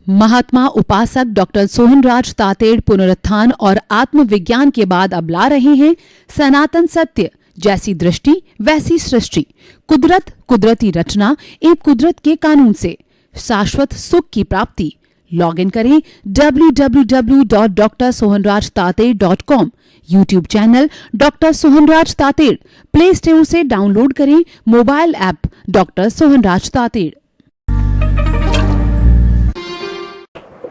महात्मा उपासक डॉक्टर सोहनराज तातेड़ पुनरुत्थान और आत्मविज्ञान के बाद अब ला रहे हैं सनातन सत्य, जैसी दृष्टि वैसी सृष्टि, कुदरत, कुदरती रचना एवं कुदरत के कानून से शाश्वत सुख की प्राप्ति। लॉग इन करें www.drsohanrajtated.com, YouTube channel doctor Sohanraj Tated, play store से डाउनलोड करें mobile app doctor Sohanraj Tated.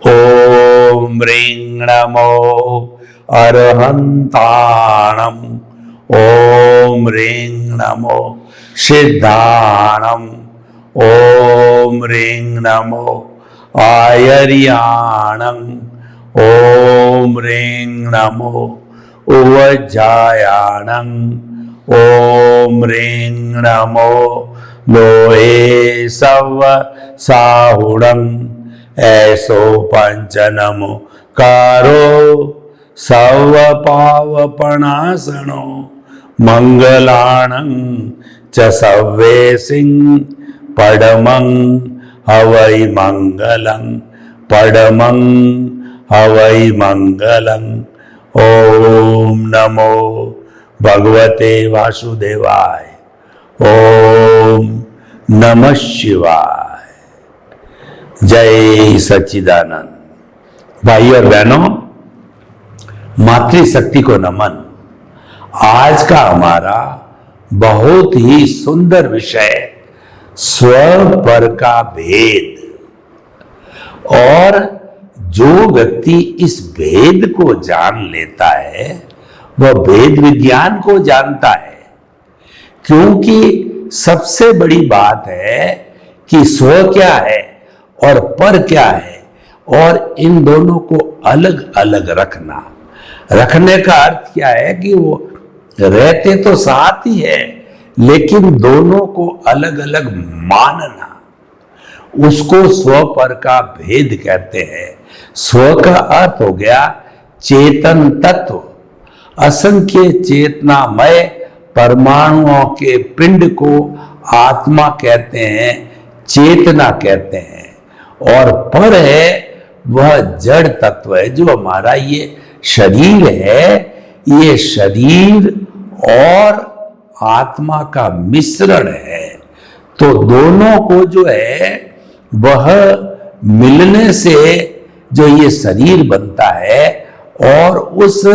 ओम ह्रीं नमो अरहंताणम्, ओम ह्रीं नमो सिद्धाणम्, ओम ह्रीं नमो आयर्याणम्, ओम ह्रीं नमो उवज्जायाणम्, ओम ह्रीं नमो लोहे सव साहुणम्, ऐसो पंचनमो कारो सव पावपणासनो, मंगलाणं च सव्वे सिंह पडमं हवै मंगलं, पडमं हवै मंगलं। ओम नमो भगवते वासुदेवाय, ओम नमः शिवाय। जय सच्चिदानंद। भाई और बहनों, मातृशक्ति को नमन। आज का हमारा बहुत ही सुंदर विषय स्व पर का भेद, और जो व्यक्ति इस भेद को जान लेता है वह भेद विज्ञान को जानता है। क्योंकि सबसे बड़ी बात है कि स्व क्या है और पर क्या है, और इन दोनों को अलग अलग रखना। रखने का अर्थ क्या है कि वो रहते तो साथ ही है, लेकिन दोनों को अलग अलग मानना, उसको स्व पर का भेद कहते हैं। स्व का अर्थ हो गया चेतन तत्व। असंख्य चेतनामय परमाणुओं के पिंड को आत्मा कहते हैं, चेतना कहते हैं। और पर है वह जड़ तत्व है, जो हमारा ये शरीर है। ये शरीर और आत्मा का मिश्रण है। तो दोनों को जो है वह मिलने से जो ये शरीर बनता है, और उस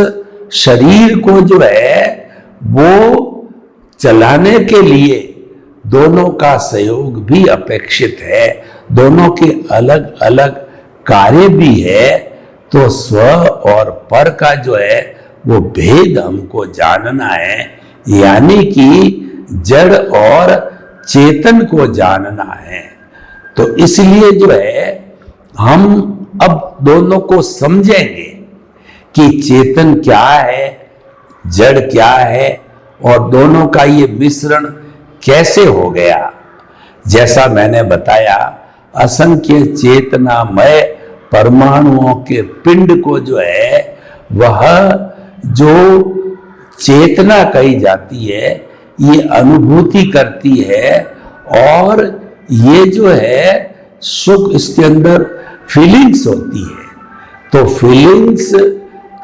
शरीर को जो है वो चलाने के लिए दोनों का सहयोग भी अपेक्षित है। दोनों के अलग अलग कार्य भी है। तो स्व और पर का जो है वो भेद हमको जानना है, यानी कि जड़ और चेतन को जानना है। तो इसलिए जो है हम अब दोनों को समझेंगे कि चेतन क्या है, जड़ क्या है, और दोनों का ये मिश्रण कैसे हो गया। जैसा मैंने बताया, असंख्य चेतनामय परमाणुओं के पिंड को जो है वह जो चेतना कही जाती है, ये अनुभूति करती है। और ये जो है सुख, इसके अंदर फीलिंग्स होती है। तो फीलिंग्स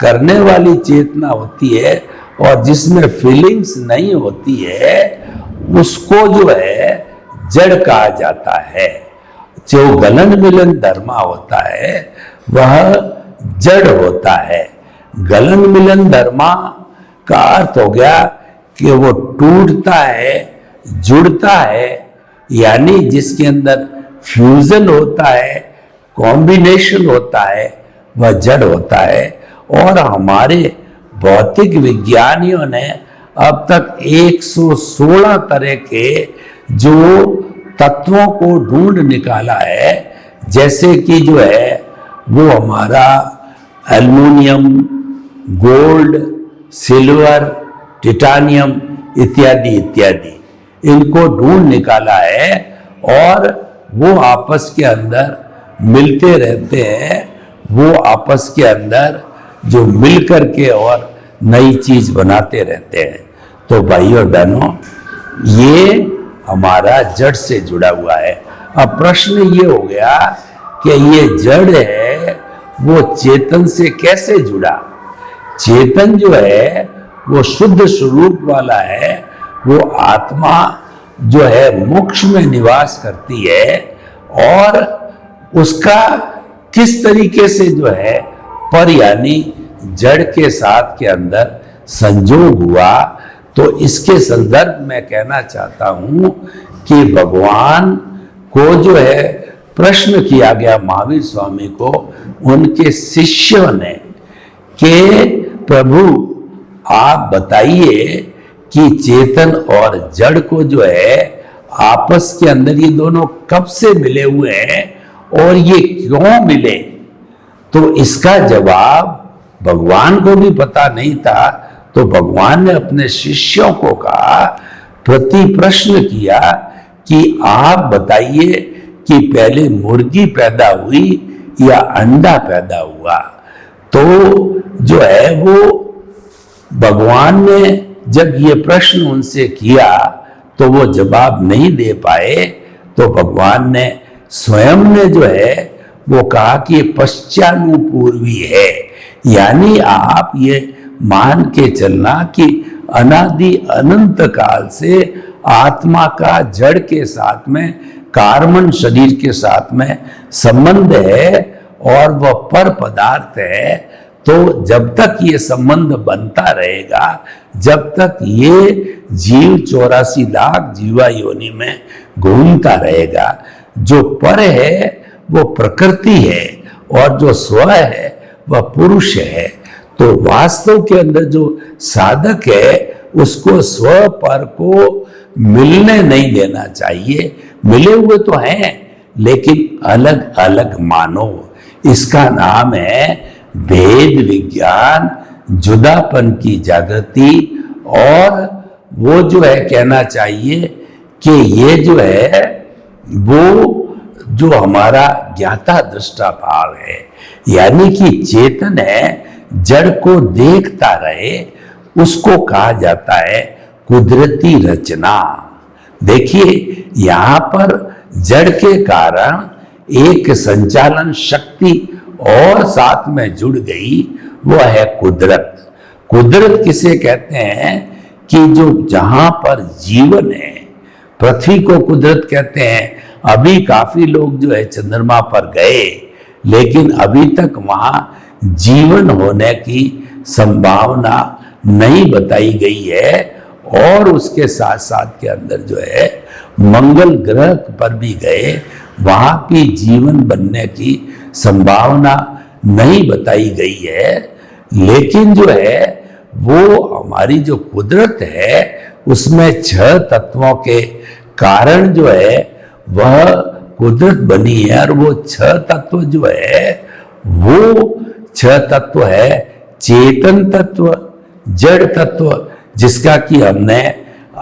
करने वाली चेतना होती है, और जिसमें फीलिंग्स नहीं होती है उसको जो है जड़ कहा जाता है। जो गलन मिलन धर्मा होता है वह जड़ होता है। गलन मिलन धर्मा का अर्थ हो गया कि वो टूटता है, जुड़ता है, यानी जिसके अंदर फ्यूजन होता है, कॉम्बिनेशन होता है, वह जड़ होता है। और हमारे भौतिक विज्ञानियों ने अब तक 116 तरह के जो तत्वों को ढूंढ निकाला है। जैसे कि जो है वो हमारा एल्युमिनियम, गोल्ड, सिल्वर, टिटानियम इत्यादि इत्यादि, इनको ढूंढ निकाला है। और वो आपस के अंदर मिलते रहते हैं। वो आपस के अंदर जो मिल करके और नई चीज बनाते रहते हैं। तो भाई और बहनों, ये हमारा जड़ से जुड़ा हुआ है। अब प्रश्न ये हो गया कि ये जड़ है वो चेतन से कैसे जुड़ा। चेतन जो है वो शुद्ध स्वरूप वाला है, वो आत्मा जो है मोक्ष में निवास करती है, और उसका किस तरीके से जो है पर यानी जड़ के साथ के अंदर संजोग हुआ। तो इसके संदर्भ में कहना चाहता हूं कि भगवान को जो है प्रश्न किया गया महावीर स्वामी को उनके शिष्यों ने कि प्रभु आप बताइए कि चेतन और जड़ को जो है आपस के अंदर ये दोनों कब से मिले हुए हैं और ये क्यों मिले। तो इसका जवाब भगवान को भी पता नहीं था। तो भगवान ने अपने शिष्यों को कहा, प्रति प्रश्न किया कि आप बताइए कि पहले मुर्गी पैदा हुई या अंडा पैदा हुआ। तो जो है वो भगवान ने जब ये प्रश्न उनसे किया तो वो जवाब नहीं दे पाए। तो भगवान ने स्वयं ने जो है वो कहा कि पश्चानुपूर्वी है, यानी आप ये मान के चलना कि अनादि अनंत काल से आत्मा का जड़ के साथ में कार्बन शरीर के साथ में संबंध है और वह पर पदार्थ है। तो जब तक ये संबंध बनता रहेगा, जब तक ये जीव 84 लाख जीवा योनि में घूमता रहेगा, जो पर है वो प्रकृति है और जो स्व है वह पुरुष है। तो वास्तव के अंदर जो साधक है उसको स्व पर को मिलने नहीं देना चाहिए। मिले हुए तो हैं लेकिन अलग अलग मानो। इसका नाम है भेद विज्ञान, जुदापन की जागृति। और वो जो है कहना चाहिए कि ये जो है वो जो हमारा ज्ञाता दृष्टा भाव है, यानी कि चेतन है जड़ को देखता रहे, उसको कहा जाता है कुदरती रचना। देखिए यहां पर जड़ के कारण एक संचालन शक्ति और साथ में जुड़ गई, वो है कुदरत। कुदरत किसे कहते हैं कि जो जहां पर जीवन है, पृथ्वी को कुदरत कहते हैं। अभी काफी लोग जो है चंद्रमा पर गए, लेकिन अभी तक वहां जीवन होने की संभावना नहीं बताई गई है। और उसके साथ साथ के अंदर जो है मंगल ग्रह पर भी गए, वहां भी जीवन बनने की संभावना नहीं बताई गई है। लेकिन जो है वो हमारी जो कुदरत है उसमें 6 तत्वों के कारण जो है वह कुदरत बनी है। और वो 6 तत्व जो है वो 6 तत्व है चेतन तत्व, जड़ तत्व, जिसका कि हमने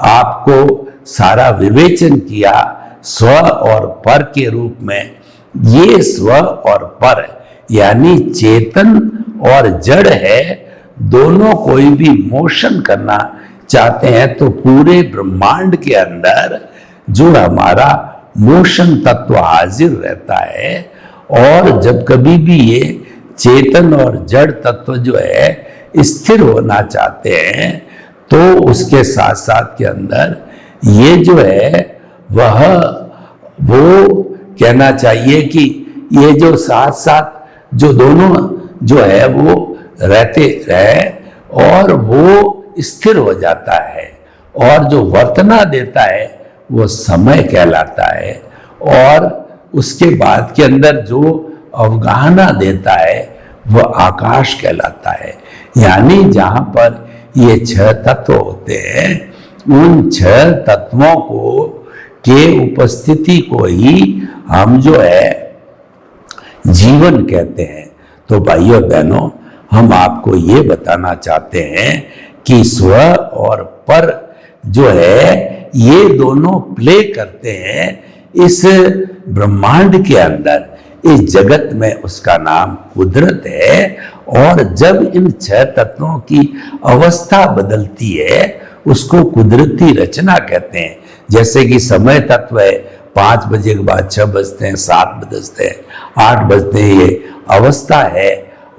आपको सारा विवेचन किया स्व और पर के रूप में। ये स्व और पर यानी चेतन और जड़ है, दोनों कोई भी मोशन करना चाहते हैं तो पूरे ब्रह्मांड के अंदर जो हमारा मोशन तत्व हाजिर रहता है। और जब कभी भी ये चेतन और जड़ तत्व जो है स्थिर होना चाहते हैं तो उसके साथ साथ के अंदर ये जो है वह वो कहना चाहिए कि ये जो साथ साथ जो दोनों जो है वो रहते रहे और वो स्थिर हो जाता है। और जो वर्तना देता है वो समय कहलाता है। और उसके बाद के अंदर जो अवगाहना देता है वह आकाश कहलाता है। यानी जहां पर ये 6 तत्व होते हैं, उन 6 तत्वों को के उपस्थिति को ही हम जो है जीवन कहते हैं। तो भाइयों बहनों, हम आपको ये बताना चाहते हैं कि स्व और पर जो है ये दोनों प्ले करते हैं इस ब्रह्मांड के अंदर, इस जगत में। उसका नाम कुदरत है। और जब इन 6 तत्वों की अवस्था बदलती है उसको कुदरती रचना कहते हैं। जैसे कि समय तत्व है, 5 बजे के बाद 6 बजते हैं, 7 बजते हैं, 8 बजते हैं, ये अवस्था है।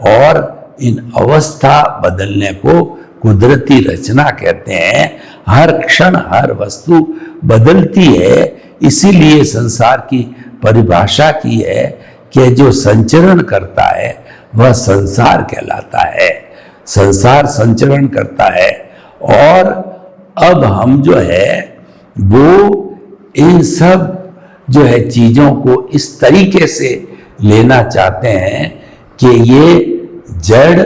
और इन अवस्था बदलने को कुदरती रचना कहते हैं। हर क्षण हर वस्तु बदलती है, इसीलिए संसार की परिभाषा की है कि जो संचरण करता है वह संसार कहलाता है। संसार संचरण करता है। और अब हम जो है वो इन सब जो है चीजों को इस तरीके से लेना चाहते हैं कि ये जड़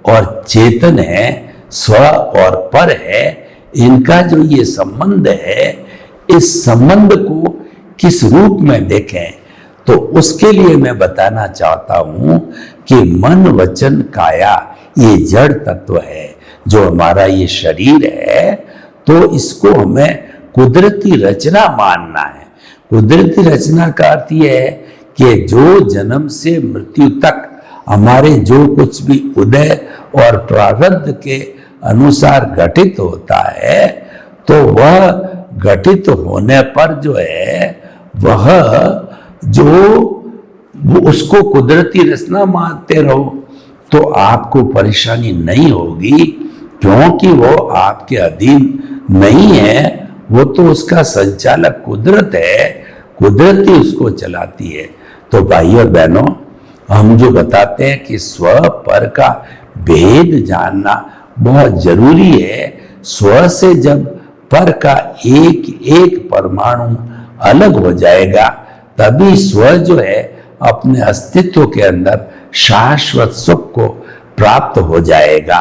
और चेतन है, स्व और पर है। इनका जो ये संबंध है, इस संबंध को किस रूप में देखें, तो उसके लिए मैं बताना चाहता हूं कि मन वचन काया ये जड़ तत्व है, जो हमारा ये शरीर है। तो इसको हमें कुदरती रचना मानना है। कुदरती रचना का अर्थ यह है कि जो जन्म से मृत्यु तक हमारे जो कुछ भी उदय और प्रारब्ध के अनुसार घटित होता है, तो वह घटित होने पर जो है वह जो उसको कुदरती रचना मानते रहो तो आपको परेशानी नहीं होगी, क्योंकि वो आपके अधीन नहीं है। वो तो उसका संचालक कुदरत है, कुदरत ही उसको चलाती है। तो भाइयों और बहनों, हम जो बताते हैं कि स्व पर का भेद जानना बहुत जरूरी है। स्व से जब पर का एक एक परमाणु अलग हो जाएगा, तभी स्व जो है अपने अस्तित्व के अंदर शाश्वत सुख को प्राप्त हो जाएगा।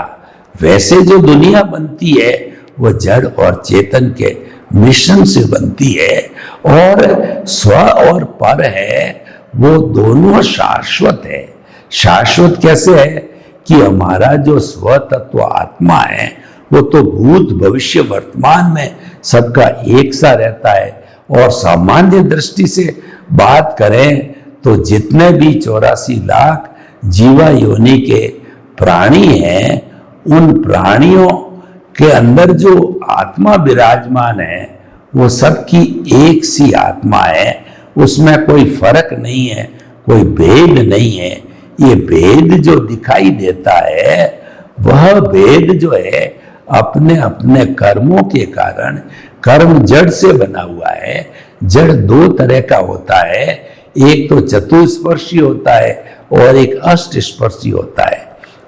वैसे जो दुनिया बनती है वो जड़ और चेतन के मिश्रण से बनती है, और स्व और पर है वो दोनों शाश्वत है। शाश्वत कैसे है कि हमारा जो स्व तत्व आत्मा है वो तो भूत भविष्य वर्तमान में सबका एक सा रहता है। और सामान्य दृष्टि से बात करें तो जितने भी 84 लाख जीवा योनि के प्राणी हैं, उन प्राणियों के अंदर जो आत्मा विराजमान है वो सबकी एक सी आत्मा है। उसमें कोई फर्क नहीं है, कोई भेद नहीं है। ये भेद जो दिखाई देता है वह भेद जो है अपने अपने कर्मों के कारण, कर्म जड़ से बना हुआ है। जड़ दो तरह का होता है, एक तो चतुस्पर्शी होता है और एक अष्टस्पर्शी होता है।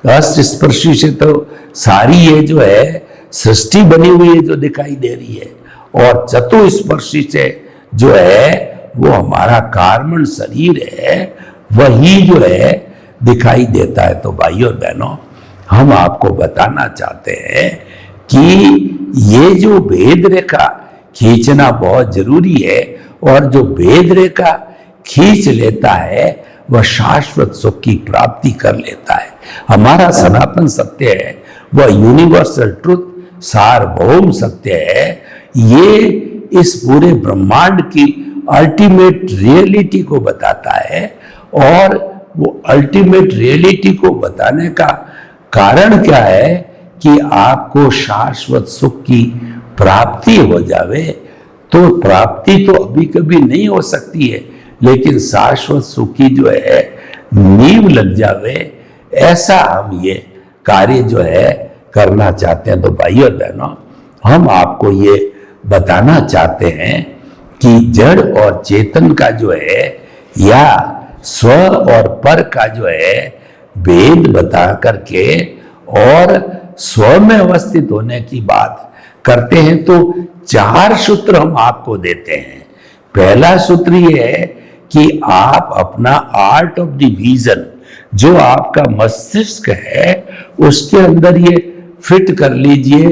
अष्टस्पर्शी से तो सारी ये जो है सृष्टि बनी हुई है जो दिखाई दे रही है, और चतुस्पर्शी से जो है वो हमारा कार्बन शरीर है, वही जो है दिखाई देता है। तो भाइयों और बहनों, हम आपको बताना चाहते हैं कि ये जो भेद रेखा खींचना बहुत जरूरी है, और जो भेद रेखा खींच लेता है वह शाश्वत सुख की प्राप्ति कर लेता है। हमारा सनातन सत्य है, वह यूनिवर्सल ट्रुथ, सार्वभौम सत्य है। ये इस पूरे ब्रह्मांड की अल्टीमेट रियलिटी को बताता है, और वो अल्टीमेट रियलिटी को बताने का कारण क्या है कि आपको शाश्वत सुख की प्राप्ति हो जावे। तो प्राप्ति तो अभी कभी नहीं हो सकती है, लेकिन शाश्वत सुख की जो है नींव लग जावे, ऐसा हम ये कार्य जो है करना चाहते हैं। तो भाइयों और बहनों, हम आपको ये बताना चाहते हैं कि जड़ और चेतन का जो है, या स्व और पर का जो है भेद बता करके और स्व में अवस्थित होने की बात करते हैं, तो 4 सूत्र हम आपको देते हैं। पहला सूत्र ये है कि आप अपना आर्ट ऑफ द विजन, जो आपका मस्तिष्क है, उसके अंदर ये फिट कर लीजिए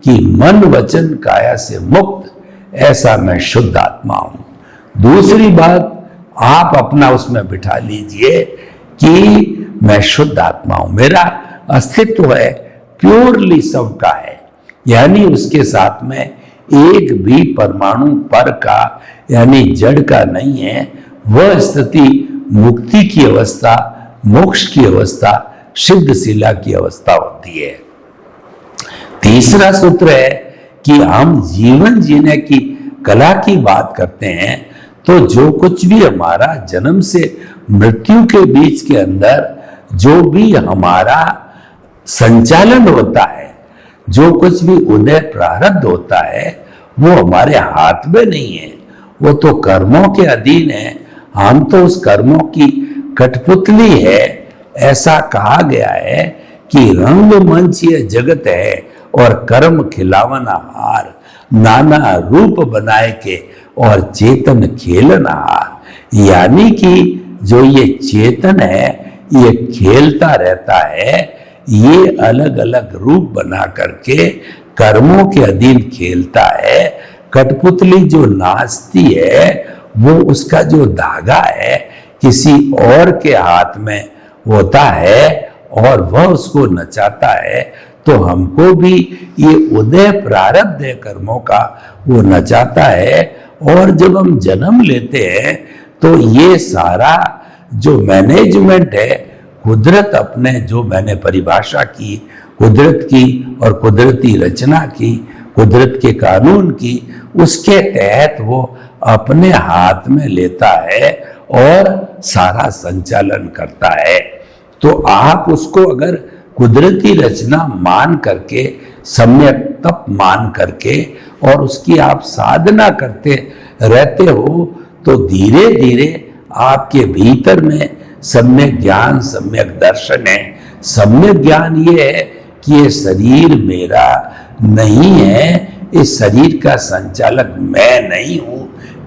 कि मन वचन काया से मुक्त ऐसा मैं शुद्ध आत्मा हूं। दूसरी बात, आप अपना उसमें बिठा लीजिए कि मैं शुद्ध आत्मा हूं, मेरा अस्तित्व है प्योरली सबका है, यानी उसके साथ में एक भी परमाणु पर का यानी जड़ का नहीं है। वह स्थिति मुक्ति की अवस्था, मोक्ष की अवस्था, सिद्धशिला की अवस्था होती है। तीसरा सूत्र है कि हम जीवन जीने की कला की बात करते हैं, तो जो कुछ भी हमारा जन्म से मृत्यु के बीच के अंदर जो भी हमारा संचालन होता है, जो कुछ भी उदय प्रारब्ध होता है, वो हमारे हाथ में नहीं है, वो तो कर्मों के अधीन है। हम तो उस कर्मों की कठपुतली है। ऐसा कहा गया है कि रंगमंच ये जगत है और कर्म खिलावना हार, नाना रूप बनाए के और चेतन खेलना हार। यानी कि जो ये चेतन है ये खेलता रहता है, ये अलग अलग रूप बना करके कर्मों के अधीन खेलता है। कठपुतली जो नाचती है वो उसका जो धागा है किसी और के हाथ में होता है और वह उसको नचाता है। तो हमको भी ये उदय प्रारब्ध है कर्मों का, वो नचाता है। और जब हम जन्म लेते हैं तो ये सारा जो मैनेजमेंट है, कुदरत अपने जो मैंने परिभाषा की कुदरत की और कुदरती रचना की, कुदरत के कानून की, उसके तहत वो अपने हाथ में लेता है और सारा संचालन करता है। तो आप उसको अगर कुदरती रचना मान करके, सम्यक तप मान करके और उसकी आप साधना करते रहते हो तो धीरे धीरे आपके भीतर में सम्यक ज्ञान, सम्यक दर्शन है। सम्यक ज्ञान ये है कि ये शरीर मेरा नहीं है, इस शरीर का संचालक मैं नहीं हूं,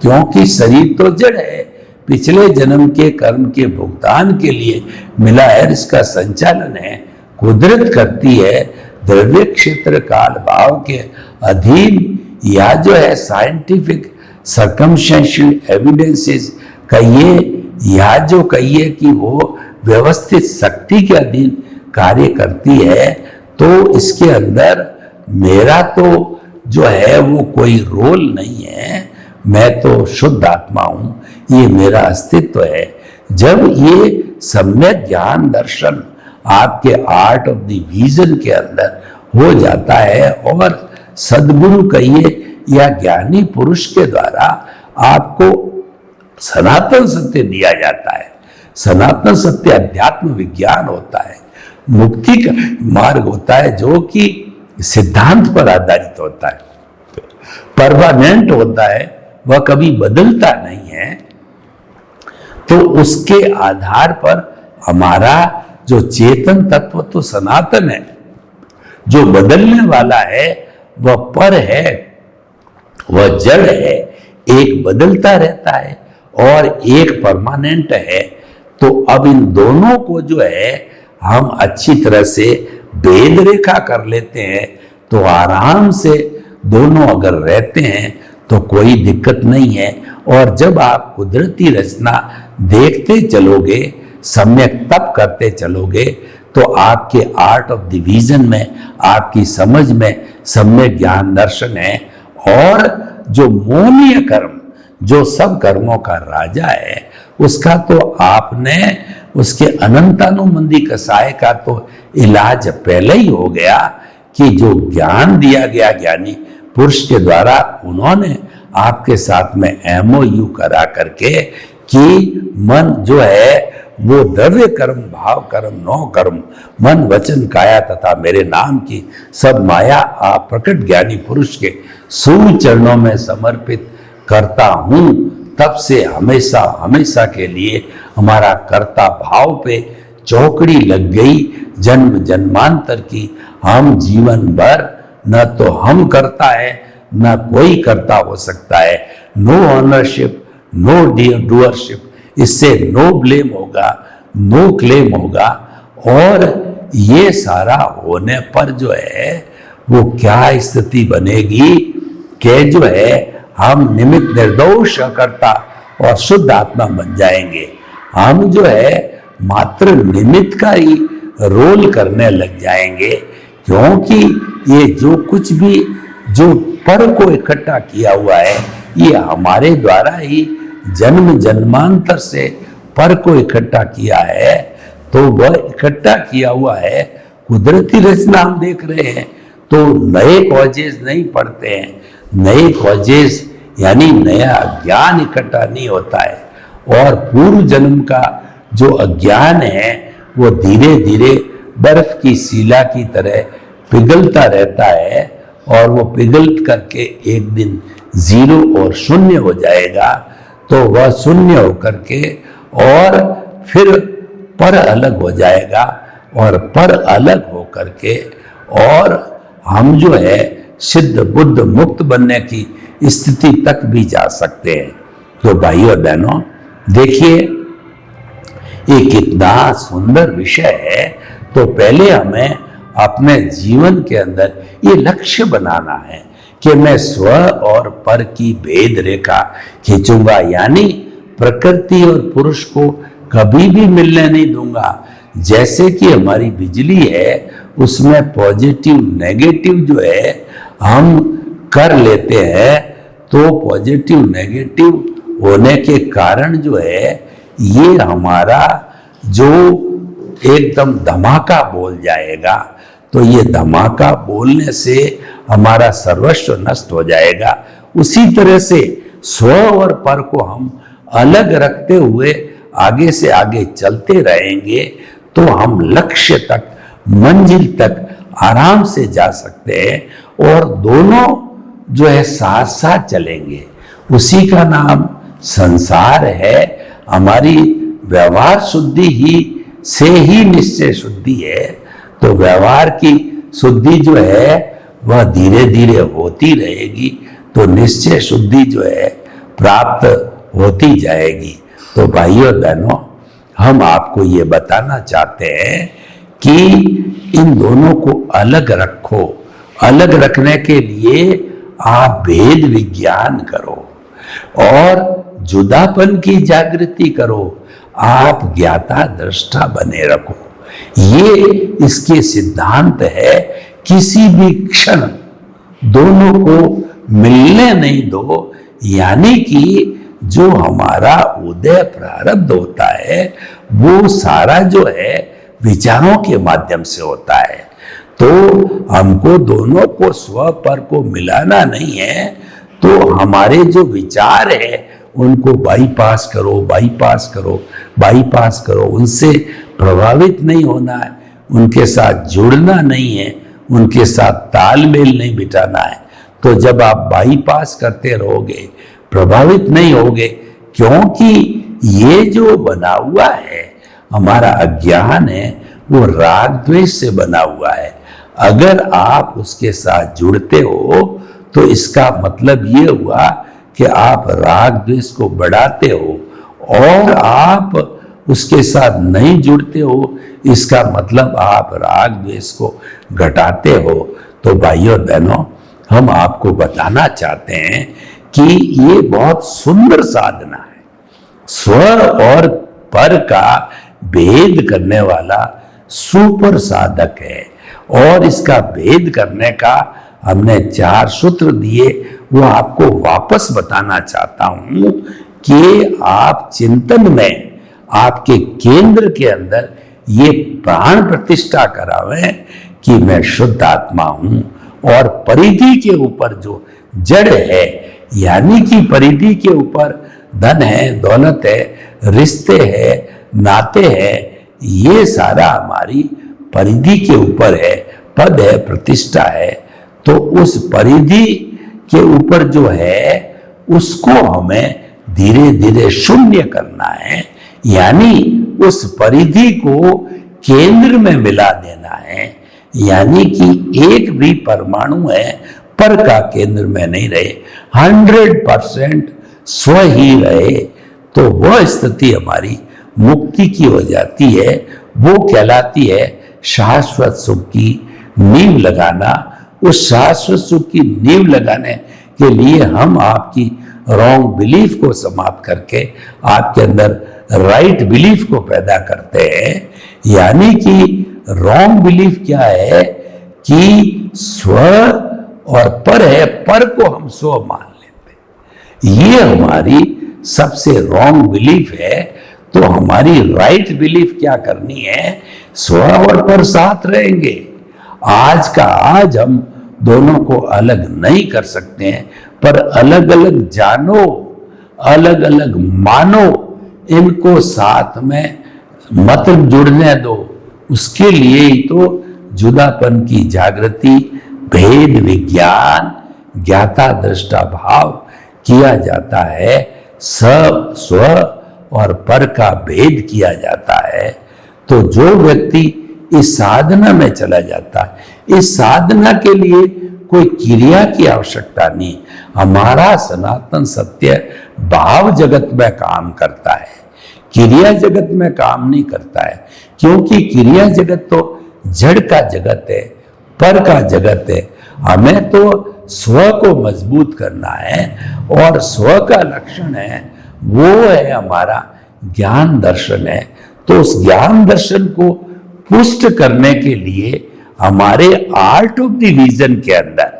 क्योंकि शरीर तो जड़ है, पिछले जन्म के कर्म के भुगतान के लिए मिला है, इसका संचालन है कुदरत करती है। द्रव्य क्षेत्र काल भाव के अधीन या जो है साइंटिफिक सर्कमस्टेंशियल एविडेंसेस कहिए या जो कहिए कि वो व्यवस्थित शक्ति के अधीन कार्य करती है। तो इसके अंदर मेरा तो जो है वो कोई रोल नहीं है, मैं तो शुद्ध आत्मा हूं, ये मेरा अस्तित्व है। जब ये सम्यक ज्ञान दर्शन आपके आर्ट ऑफ द विजन के अंदर हो जाता है और सद्गुरु कहिए या ज्ञानी पुरुष के द्वारा आपको सनातन सत्य दिया जाता है। सनातन सत्य अध्यात्म विज्ञान होता है, मुक्ति का मार्ग होता है जो कि सिद्धांत पर आधारित होता है, परमानेंट होता है, वह कभी बदलता नहीं है। तो उसके आधार पर हमारा जो चेतन तत्व तो सनातन है, जो बदलने वाला है वह पर है, वह जड़ है, एक बदलता रहता है और एक परमानेंट है। तो अब इन दोनों को जो है हम अच्छी तरह से भेद रेखा कर लेते हैं तो आराम से दोनों अगर रहते हैं तो कोई दिक्कत नहीं है। और जब आप कुदरती रचना देखते चलोगे, सम्यक तप करते चलोगे, तो आपके आर्ट ऑफ द विजन में, आपकी समझ में सम्यक ज्ञान दर्शन है। और जो मौनीय कर्म, जो सब कर्मों का राजा है, उसका तो आपने उसके अनंतानुबंधी कसाय का तो इलाज पहले ही हो गया कि जो ज्ञान दिया गया ज्ञानी पुरुष के द्वारा, उन्होंने आपके साथ में MOU करा करके कि मन जो है वो द्रव्य कर्म, भाव कर्म, नौ कर्म, मन वचन काया तथा मेरे नाम की सब माया आप प्रकट ज्ञानी पुरुष के सुचरणों में समर्पित करता हूं। तब से हमेशा हमेशा के लिए हमारा कर्ता भाव पे चौकड़ी लग गई। जन्म जन्मांतर की हम जीवन भर न तो हम करता है न कोई करता हो सकता है। नो ऑनरशिप, नो डूअरशिप, इससे नो ब्लेम होगा, नो क्लेम होगा। और ये सारा होने पर जो है वो क्या स्थिति बनेगी कि जो है हम निमित्त निर्दोष करता और शुद्ध आत्मा बन जाएंगे। हम जो है मात्र निमित्त का ही रोल करने लग जाएंगे, क्योंकि ये जो कुछ भी जो पर को इकट्ठा किया हुआ है ये हमारे द्वारा ही जन्म जन्मांतर से पर को इकट्ठा किया है। तो वह इकट्ठा किया हुआ है, कुदरती रचना हम देख रहे हैं तो नए कॉजेज नहीं पढ़ते हैं। नए कॉजेज यानी नया ज्ञान इकट्ठा नहीं होता है, और पूर्व जन्म का जो अज्ञान है वो धीरे धीरे बर्फ की शिला की तरह पिघलता रहता है, और वो पिघल करके एक दिन जीरो और शून्य हो जाएगा। तो वह शून्य होकर के और फिर पर अलग हो जाएगा, और पर अलग होकर के और हम जो है सिद्ध बुद्ध मुक्त बनने की स्थिति तक भी जा सकते हैं। तो भाइयों और बहनों, देखिए ये कितना सुंदर विषय है। तो पहले हमें अपने जीवन के अंदर ये लक्ष्य बनाना है कि मैं स्व और पर की भेद रेखा खींचूंगा, यानी प्रकृति और पुरुष को कभी भी मिलने नहीं दूंगा। जैसे कि हमारी बिजली है, उसमें पॉजिटिव नेगेटिव जो है हम कर लेते हैं, तो पॉजिटिव नेगेटिव होने के कारण जो है ये हमारा जो एकदम धमाका बोल जाएगा। तो ये धमाका बोलने से हमारा सर्वस्व नष्ट हो जाएगा। उसी तरह से स्व और पर को हम अलग रखते हुए आगे से आगे चलते रहेंगे, तो हम लक्ष्य तक, मंजिल तक आराम से जा सकते हैं, और दोनों जो है साथ साथ चलेंगे। उसी का नाम संसार है। हमारी व्यवहार शुद्धि ही से ही निश्चय शुद्धि है। तो व्यवहार की शुद्धि जो है वह धीरे धीरे होती रहेगी, तो निश्चय शुद्धि जो है प्राप्त होती जाएगी। तो भाइयों और बहनों, हम आपको ये बताना चाहते हैं कि इन दोनों को अलग रखो। अलग रखने के लिए आप भेद विज्ञान करो और जुदापन की जागृति करो। आप ज्ञाता दृष्टा बने रखो। ये इसके सिद्धांत है। किसी भी क्षण दोनों को मिलने नहीं दो, यानी कि जो हमारा उदय प्रारब्ध होता है वो सारा जो है विचारों के माध्यम से होता है। तो हमको दोनों को स्व पर को मिलाना नहीं है, तो हमारे जो विचार है उनको बाईपास करो, बाईपास करो, बाईपास करो। उनसे प्रभावित नहीं होना है, उनके साथ जुड़ना नहीं है, उनके साथ तालमेल नहीं बिठाना है। तो जब आप बाईपास करते रहोगे, प्रभावित नहीं होगे, क्योंकि ये जो बना हुआ है हमारा अज्ञान है वो राग द्वेष से बना हुआ है। अगर आप उसके साथ जुड़ते हो तो इसका मतलब ये हुआ कि आप राग द्वेष को बढ़ाते हो, और आप उसके साथ नहीं जुड़ते हो, इसका मतलब आप राग द्वेष को घटाते हो। तो भाइयों और बहनों, हम आपको बताना चाहते हैं कि ये बहुत सुंदर साधना है। स्व और पर का भेद करने वाला सुपर साधक है, और इसका भेद करने का हमने 4 सूत्र दिए, वो आपको वापस बताना चाहता हूं कि आप चिंतन में आपके केंद्र के अंदर ये प्राण प्रतिष्ठा करावें कि मैं शुद्ध आत्मा हूं, और परिधि के ऊपर जो जड़ है, यानी कि परिधि के ऊपर धन है, दौलत है, रिश्ते है, नाते हैं, ये सारा हमारी परिधि के ऊपर है, पद है, प्रतिष्ठा है। तो उस परिधि के ऊपर जो है उसको हमें धीरे धीरे शून्य करना है, यानी उस परिधि को केंद्र में मिला देना है। यानी कि एक भी परमाणु है पर का केंद्र में नहीं रहे, 100% स्व ही रहे, तो वह स्थिति हमारी मुक्ति की हो जाती है। वो कहलाती है शाश्वत सुख की नींव लगाना। उस शाश्वत सुख की नींव लगाने के लिए हम आपकी रॉन्ग बिलीफ को समाप्त करके आपके अंदर राइट बिलीफ को पैदा करते हैं। यानी कि रॉन्ग बिलीफ क्या है कि स्व और पर है, पर को हम स्व मान लेते हैं। ये हमारी सबसे रॉन्ग बिलीफ है। तो हमारी राइट बिलीफ क्या करनी है? स्व और पर साथ रहेंगे। आज का आज हम दोनों को अलग नहीं कर सकते हैं, पर अलग अलग जानो, अलग अलग मानो, इनको साथ में मत जुड़ने दो। उसके लिए ही तो जुदापन की जागृति, भेद विज्ञान, ज्ञाता दृष्टा भाव किया जाता है, सब स्व और पर का भेद किया जाता है। तो जो व्यक्ति इस साधना में चला जाता है, इस साधना के लिए कोई क्रिया की आवश्यकता नहीं। हमारा सनातन सत्य भाव जगत में काम करता है, क्रिया जगत में काम नहीं करता है। क्योंकि क्रिया जगत तो जड़ का जगत है, पर का जगत है। हमें तो स्व को मजबूत करना है और स्व का लक्षण है, वो है हमारा ज्ञान दर्शन है। तो उस ज्ञान दर्शन को पुष्ट करने के लिए हमारे आर्ट ऑफ द विजन के अंदर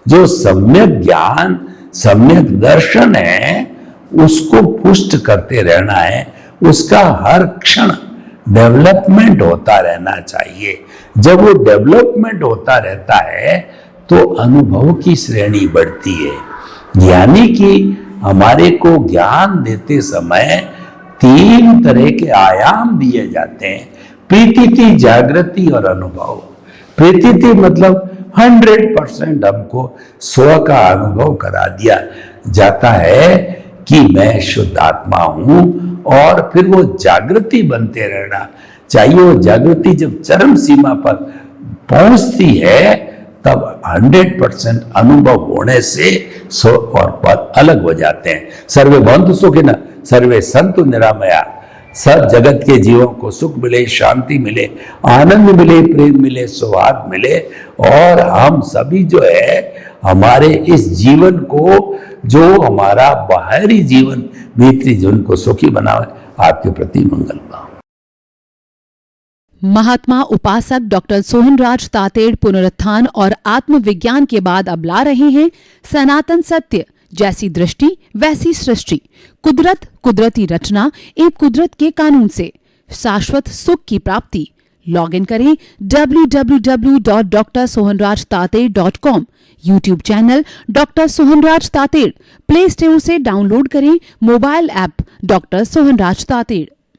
जो सम्यक ज्ञान, सम्यक दर्शन है, उसको पुष्ट करते रहना है। उसका हर क्षण डेवलपमेंट होता रहना चाहिए। जब वो डेवलपमेंट होता रहता है तो अनुभव की श्रेणी बढ़ती है। यानी कि हमारे को ज्ञान देते समय 3 तरह के आयाम दिए जाते हैं, प्रतीति, जागृति और अनुभव। प्रतीति मतलब 100% हमको स्व का अनुभव करा दिया जाता है कि मैं शुद्ध आत्मा हूं, और फिर वो जागृति बनते रहना चाहिए। वो जागृति जब चरम सीमा पर पहुंचती है तब 100% अनुभव होने से स्व और पर अलग हो जाते हैं। सर्वे भवन्तु सुखिनः, सर्वे सन्तु निरामया। सब जगत के जीवों को सुख मिले, शांति मिले, आनंद मिले, प्रेम मिले, सौहार्द मिले, और हम सभी जो है हमारे इस जीवन को, जो हमारा बाहरी जीवन, भीतरी जीवन को सुखी बनावे। आपके प्रति मंगल भाव। महात्मा उपासक डॉक्टर सोहनराज तातेड़ पुनरुत्थान और आत्मविज्ञान के बाद अब ला रहे हैं सनातन सत्य, जैसी दृष्टि वैसी सृष्टि, कुदरत, कुदरती रचना एवं कुदरत के कानून से शाश्वत सुख की प्राप्ति। लॉग इन करें www.drsohanrajtated.com। YouTube channel doctor Sohanraj Tated, play store से डाउनलोड करें mobile app doctor Sohanraj Tated.